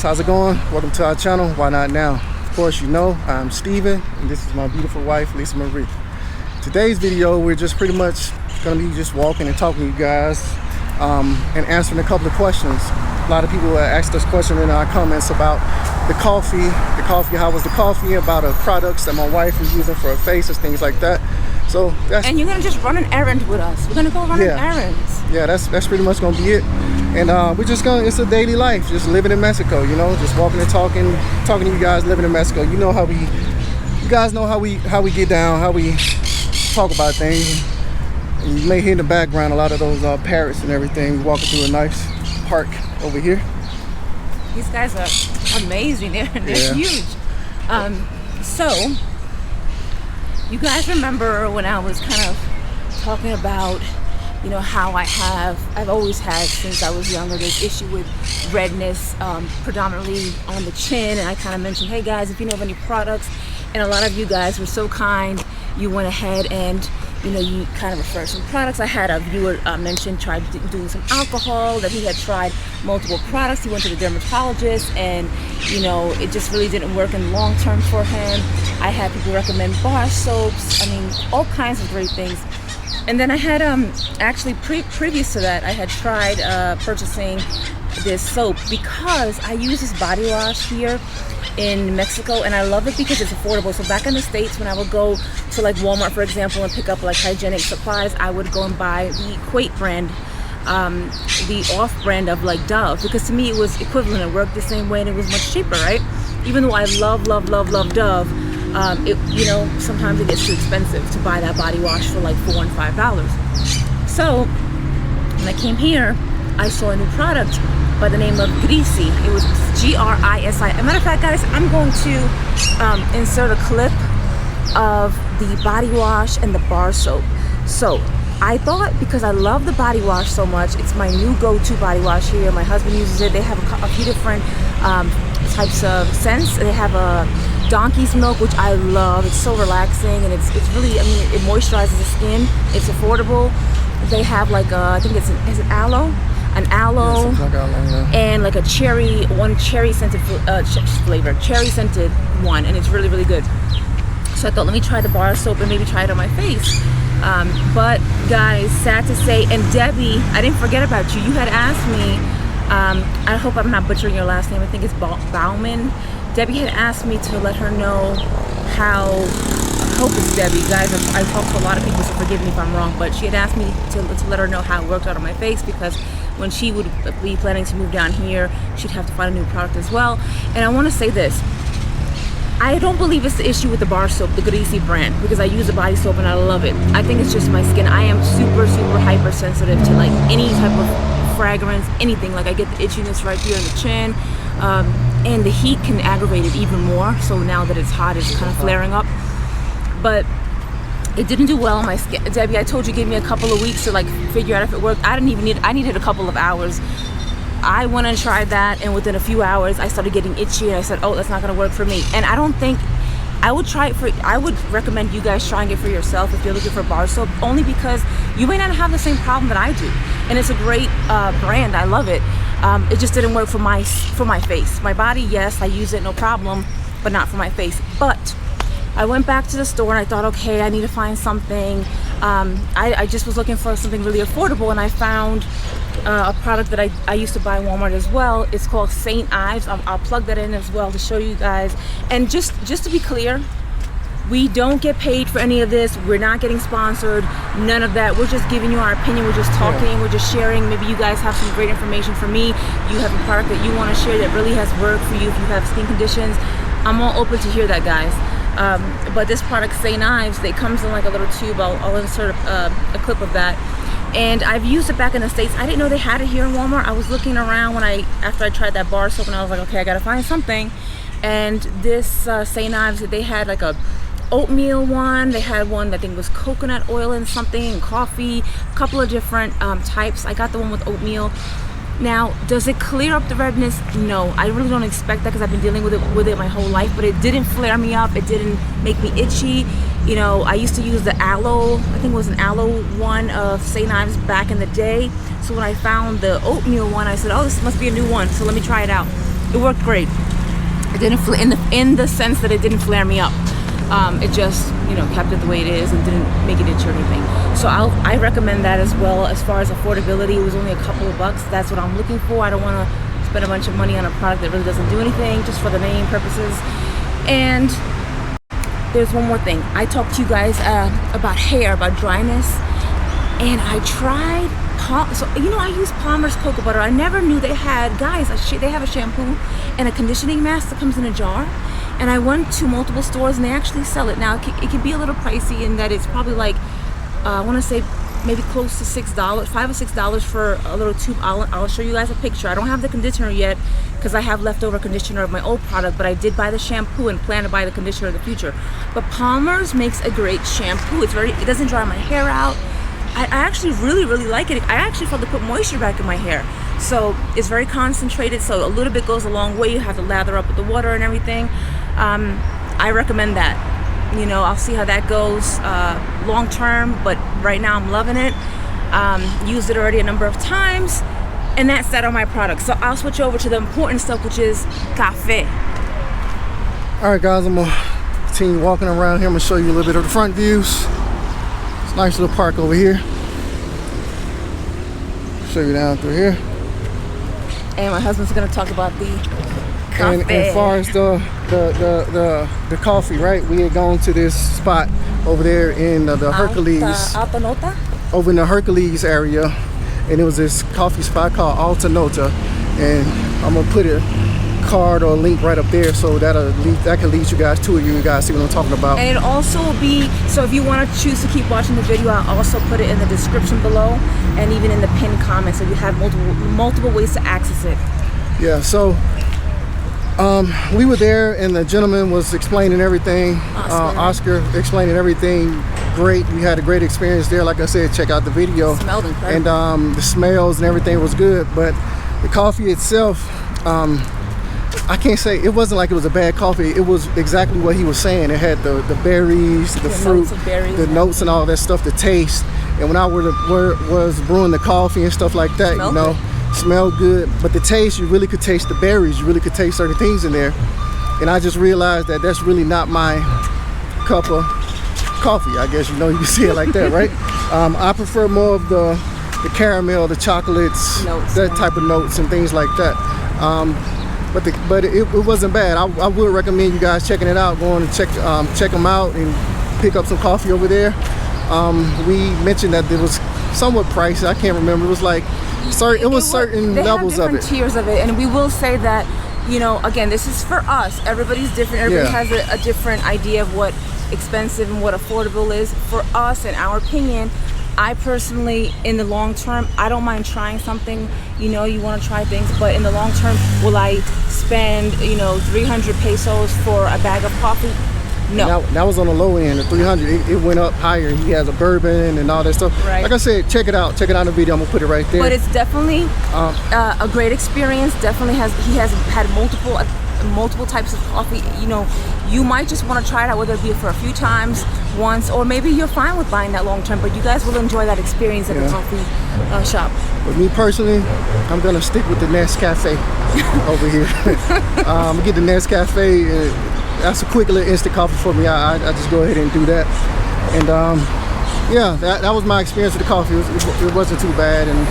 guys, how's it going? Welcome to our channel, Why Not Now? Of course, you know, I'm Steven, and this is my beautiful wife, Lisa Marie. Today's video, we're just pretty much gonna be just walking and talking to you guys and answering a couple of questions. A lot of people asked us questions in our comments about the coffee, how was the coffee, about products that my wife is using for her faces, things like that. So that's, and you're gonna just run an errand with us. We're gonna go run errands. Yeah, that's pretty much gonna be it. And we're just gonna, it's a daily life, just living in Mexico, you know, just walking and talking to you guys living in Mexico. You know you guys know how we get down, how we talk about things. And you may hear in the background a lot of those parrots and everything walking through a nice park over here. These guys are amazing. They're huge. So you guys remember when I was kind of talking about, you know, how I've always had since I was younger this issue with redness, predominantly on the chin, and I kind of mentioned, hey guys, if you know of any products, and a lot of you guys were so kind, you went ahead and, you know, you kind of referred some products. I had a viewer tried doing some alcohol, that he had tried multiple products. He went to the dermatologist and, you know, it just really didn't work in the long term for him. I had people recommend bar soaps, I mean, all kinds of great things. And then I had actually previous to that, I had tried purchasing this soap because I use this body wash here in Mexico, and I love it because it's affordable. So back in the States, when I would go to like Walmart, for example, and pick up like hygienic supplies, I would go and buy the Quaid brand, the off brand of like Dove, because to me it was equivalent. It worked the same way and it was much cheaper, right? Even though I love Dove, you know, sometimes it gets too expensive to buy that body wash for like $4 and $5. So when I came here, I saw a new product by the name of Grisi. It was Grisi. As a matter of fact, guys, I'm going to insert a clip of the body wash and the bar soap. So I thought, because I love the body wash so much, it's my new go-to body wash here. My husband uses it. They have a few different types of scents. They have a donkey's milk, which I love. It's so relaxing, and it's really, I mean, it moisturizes the skin. It's affordable. They have like I think is it aloe? An aloe, and like a cherry scented flavor, cherry scented one, and it's really, really good. So I thought, let me try the bar soap and maybe try it on my face. But guys, sad to say, and Debbie, I didn't forget about you. You had asked me, I hope I'm not butchering your last name, I think it's Bauman. Debbie had asked me to let her know how, I hope it's Debbie, guys, I talk to a lot of people, so forgive me if I'm wrong, but she had asked me to let her know how it worked out on my face, because when she would be planning to move down here, she'd have to find a new product as well. And I want to say this, I don't believe it's the issue with the bar soap, the Grisi brand, because I use a body soap and I love it. I think it's just my skin. I am super hypersensitive to like any type of fragrance, anything. Like I get the itchiness right here in the chin, and the heat can aggravate it even more. So now that it's hot, it's kind of flaring up. But it didn't do well on my skin. Debbie, I told you, give me a couple of weeks to like figure out if it worked. I needed a couple of hours. I went and tried that, and within a few hours I started getting itchy, and I said, oh, that's not gonna work for me. And I don't think I would recommend you guys trying it for yourself if you're looking for bar soap, only because you may not have the same problem that I do. And it's a great brand, I love it. It just didn't work for my face. My body, yes, I use it, no problem, but not for my face. But I went back to the store and I thought, okay, I need to find something. I just was looking for something really affordable, and I found a product that I used to buy at Walmart as well. It's called St. Ives. I'll plug that in as well to show you guys. And just to be clear, we don't get paid for any of this. We're not getting sponsored, none of that. We're just giving you our opinion. We're just talking, we're just sharing. Maybe you guys have some great information for me. You have a product that you want to share that really has worked for you if you have skin conditions. I'm all open to hear that, guys. But this product, St. Ives, it comes in like a little tube. I'll insert a clip of that. And I've used it back in the States. I didn't know they had it here in Walmart. I was looking around after I tried that bar soap, and I was like, okay, I gotta find something. And this St. Ives, they had like a oatmeal one. They had one that I think was coconut oil and something, and coffee, a couple of different types. I got the one with oatmeal. Now, does it clear up the redness? No, I really don't expect that, because I've been dealing with it my whole life, but it didn't flare me up. It didn't make me itchy. You know, I used to use the aloe, I think it was an aloe one of St. Ives back in the day. So when I found the oatmeal one, I said, oh, this must be a new one, so let me try it out. it worked great. It didn't in the sense that it didn't flare me up. It just, you know, kept it the way it is and didn't make it itch or anything. So I recommend that as well. As far as affordability, it was only a couple of bucks. That's what I'm looking for. I don't want to spend a bunch of money on a product that really doesn't do anything, just for the name purposes. And there's one more thing. I talked to you guys about hair, about dryness, and I tried. So, you know, I use Palmer's cocoa butter. I never knew they had, guys, they have a shampoo and a conditioning mask that comes in a jar. And I went to multiple stores and they actually sell it. Now, it can be a little pricey in that it's probably like, I want to say maybe close to $6, $5 or $6 for a little tube. I'll show you guys a picture. I don't have the conditioner yet because I have leftover conditioner of my old product, but I did buy the shampoo and plan to buy the conditioner in the future. But Palmer's makes a great shampoo. It doesn't dry my hair out. I actually really like it. I actually felt to put moisture back in my hair. So it's very concentrated, so a little bit goes a long way. You have to lather up with the water and everything. I recommend that. You know, I'll see how that goes long term, but right now I'm loving it. Used it already a number of times, and that's that on my product. So I'll switch over to the important stuff, which is cafe. All right, guys, I'm gonna continue walking around here. I'm gonna show you a little bit of the front views. It's a nice little park over here. Show you down through here. And my husband's gonna talk about the coffee. And as far as the coffee, right? We had gone to this spot over there in the Hercules. Alta Nota? Over in the Hercules area. And it was this coffee spot called Alta Nota. And I'm gonna put a card or a link right up there, so that can lead you guys to it. You guys see what I'm talking about. And it also will be, so if you want to choose to keep watching the video, I'll also put it in the description below and even in the pinned comments, so you have multiple ways to access it. Yeah, so we were there and the gentleman was explaining everything. Oscar explaining everything great. We had a great experience there. Like I said, check out the video. It smelled incredible. And the smells and everything was good, but the coffee itself, I can't say, it wasn't like it was a bad coffee. It was exactly what he was saying. It had the berries, the fruit, the notes and all that stuff, the taste. And when I was brewing the coffee and stuff like that, you know, smelled good. But the taste, you really could taste the berries. You really could taste certain things in there. And I just realized that that's really not my cup of coffee. I guess, you know, you can see it like that, right? I prefer more of the caramel, the chocolates, that type of notes and things like that. But it wasn't bad. I would recommend you guys checking it out, going to check them out and pick up some coffee over there. We mentioned that it was somewhat pricey. I can't remember. It was like certain levels of it. Tiers of it, and we will say that, you know, again, this is for us. Everybody's different. Everybody has a different idea of what expensive and what affordable is. For us, in our opinion, I personally, in the long term, I don't mind trying something. You know, you want to try things, but in the long term, will I spend, you know, 300 pesos for a bag of coffee? No. That was on the low end, the 300. It went up higher. He has a bourbon and all that stuff. Right. Like I said, check it out. Check it out in the video. I'm gonna put it right there. But it's definitely a great experience. Definitely he has had multiple types of coffee. You know, you might just want to try it out, whether it be for a few times, once, or maybe you're fine with buying that long term, but you guys will enjoy that experience at the coffee shop. With me personally, I'm gonna stick with the Nescafe over here. I'm gonna get the Nescafe. That's a quick little instant coffee for me. I just go ahead and do that. And yeah, that was my experience with the coffee. It wasn't too bad, and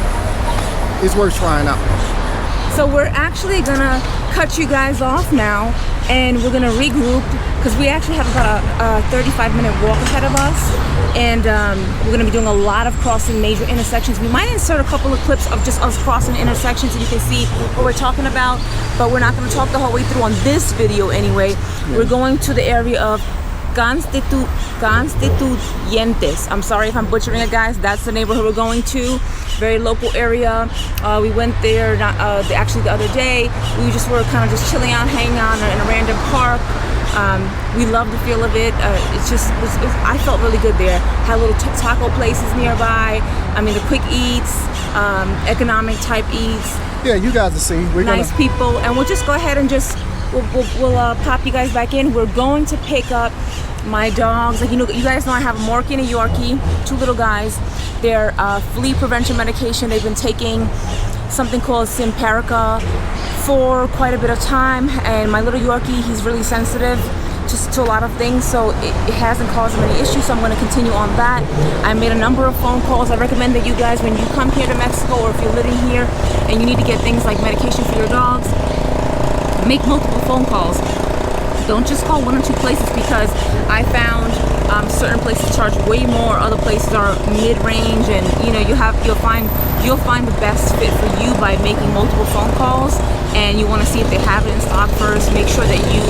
it's worth trying out. So we're actually gonna cut you guys off now, and we're gonna regroup because we actually have about a 35-minute walk ahead of us, and we're gonna be doing a lot of crossing major intersections. We might insert a couple of clips of just us crossing intersections so you can see what we're talking about, but we're not gonna talk the whole way through on this video anyway. We're going to the area of Constituyentes. I'm sorry if I'm butchering it, guys. That's the neighborhood we're going to. Very local area. We went there actually the other day. We just were kind of just chilling out, hanging out in a random park. We love the feel of it. I felt really good there. Had little taco places nearby. I mean, the quick eats, economic type eats. Yeah, you guys will see. We're nice people, and we'll just go ahead and we'll pop you guys back in. We're going to pick up my dogs. Like, you know, you guys know I have a Morkie and a Yorkie, two little guys. They're flea prevention medication. They've been taking something called Simparica for quite a bit of time, and my little Yorkie, he's really sensitive just to a lot of things, so it hasn't caused him any issues, so I'm going to continue on that. I made a number of phone calls. I recommend that you guys, when you come here to Mexico, or if you're living here and you need to get things like medication for your dogs, make multiple phone calls. Don't just call one or two places, because I found certain places charge way more, other places are mid-range, and you know, you'll find the best fit for you by making multiple phone calls. And you want to see if they have it in stock first. Make sure that you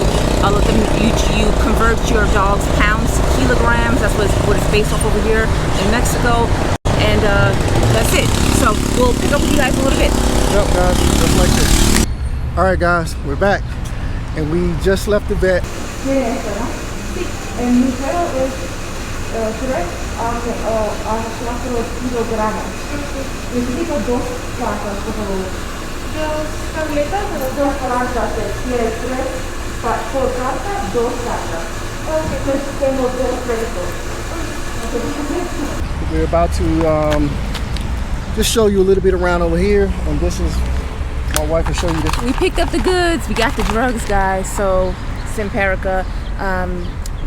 convert your dog's pounds to kilograms. That's what it's based off over here in Mexico. And that's it. So we'll pick up with you guys in a little bit. Yep, guys, just like this. All right, guys, we're back, and we just left the vet. El número es 3 a 4 kilogramos. Necesito 2 placas, por favor. 2 tabletas o 2 placas. ¿Quieres 3 por carta? 2 cartas. Entonces tengo 2 créditos. We're about to just show you a little bit around over here, and this is my wife will show you this. We picked up the goods. We got the drugs, guys. So Simparica.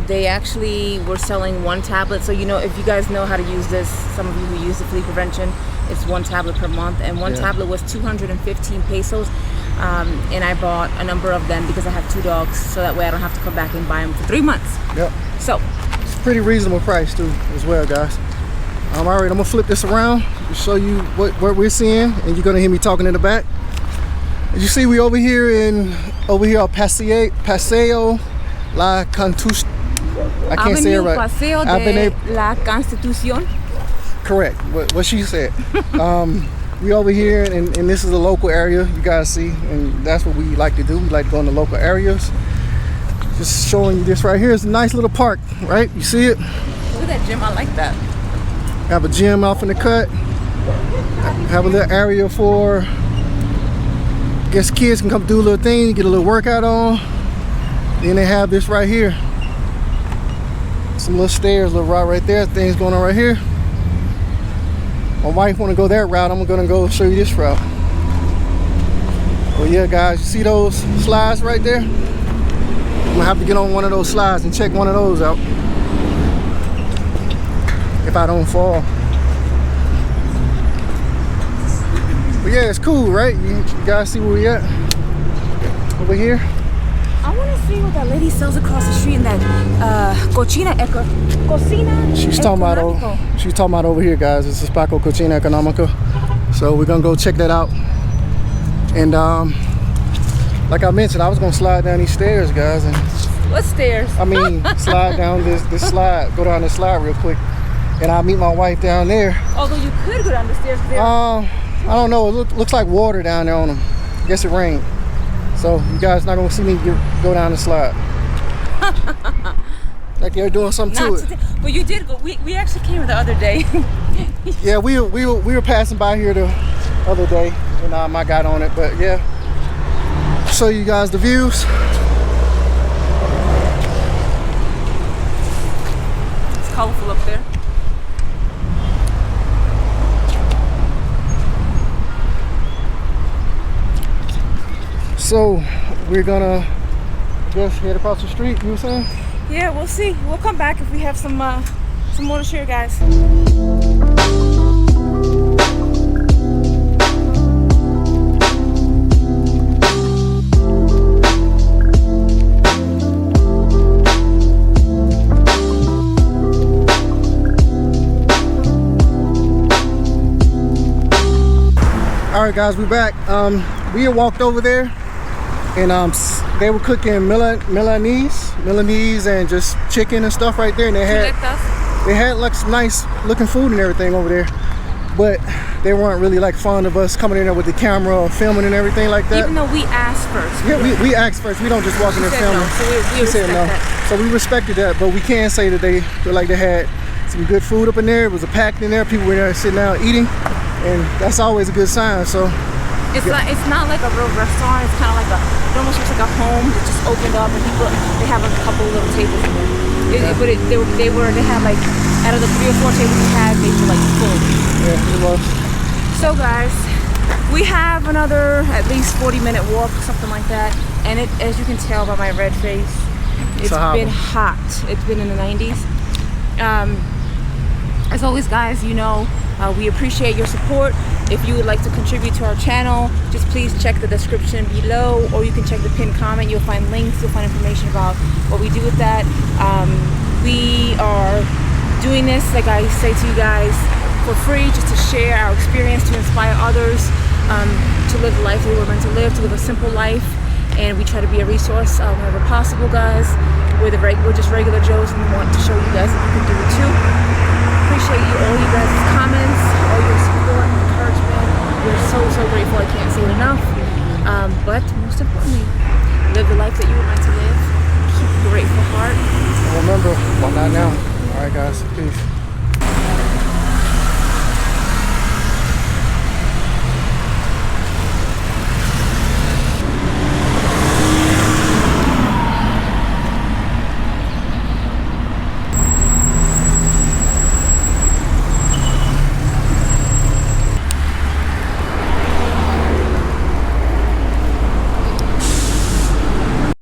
They actually were selling 1 tablet. So, you know, if you guys know how to use this, some of you who use the flea prevention, it's 1 tablet per month. And one tablet was 215 pesos. And I bought a number of them because I have 2 dogs. So that way I don't have to come back and buy them for 3 months. Yep. So. It's a pretty reasonable price too, as well, guys. All right, I'm going to flip this around to show you what we're seeing. And you're going to hear me talking in the back. As you see, we over here on Paseo La Constitución. I can't say it right. Paseo de la Constitución. Correct. What she said. We over here, and this is a local area. You guys see, and that's what we like to do. We like to go in the local areas. Just showing you this right here is a nice little park, right? You see it? Look at that gym. I like that. Have a gym off in the cut. Have a little area for, I guess, kids can come do a little thing, get a little workout on. Then they have this right here. Some little stairs, little route right there. Things going on right here. My wife want to go that route. I'm gonna go show you this route. Well, yeah, guys, you see those slides right there? I'm gonna have to get on one of those slides and check one of those out if I don't fall. But yeah, it's cool, right? You guys see where we at? Over here. I want to see what that lady sells across the street in that cocina económica. She's talking about over here, guys. This is Paco Cocina Económica. So we're gonna go check that out. And like I mentioned, I was gonna slide down these stairs, guys. And what stairs? I mean, slide down this slide, go down this slide real quick, and I'll meet my wife down there. Although you could go down the stairs. I don't know. It looks like water down there on them. I guess it rained. So you guys not gonna see me go down the slide. Like they're doing something to it. But you did go. We actually came here the other day. Yeah, we were passing by here the other day, and I got on it. But yeah, show you guys the views. It's colorful up there. So we're gonna, I guess, head across the street. You were saying? Yeah, we'll see. We'll come back if we have some more to share, guys. All right, guys, we're back. We had walked over there, and they were cooking Milanese and just chicken and stuff right there, and they had like some nice looking food and everything over there, but they weren't really like fond of us coming in there with the camera or filming and everything like that. Even though we asked first. Yeah, we asked first. We don't just walk in there filming. No, so we said no. That. So we respected that, but we can say that they had some good food up in there. It was packed in there. People were there sitting down eating, and that's always a good sign. So it's not like a real restaurant. It's kind of like it almost looks like a home that just opened up, and they have a couple little tables in there. But they had like, out of the 3 or 4 tables we had, they were like full. Yeah, it was. So guys, We have another at least 40-minute walk, something like that. And it, as you can tell by my red face, it's been hot. It's been in the 90s. As always, guys, you know, we appreciate your support. If you would like to contribute to our channel, just please check the description below, or you can check the pinned comment. You'll find links, you'll find information about what we do with that. We are doing this, like I say to you guys, for free, just to share our experience, to inspire others to live the life we were meant to live, to live a simple life. And we try to be a resource whenever possible, guys. We're just regular Joes, and we want to show you guys that you can do it too. Appreciate all you guys' comments, all your support and encouragement. We're so grateful. I can't say it enough. But most importantly, live the life that you were meant to live. Keep a grateful heart. And remember, why not now? All right, guys. Peace.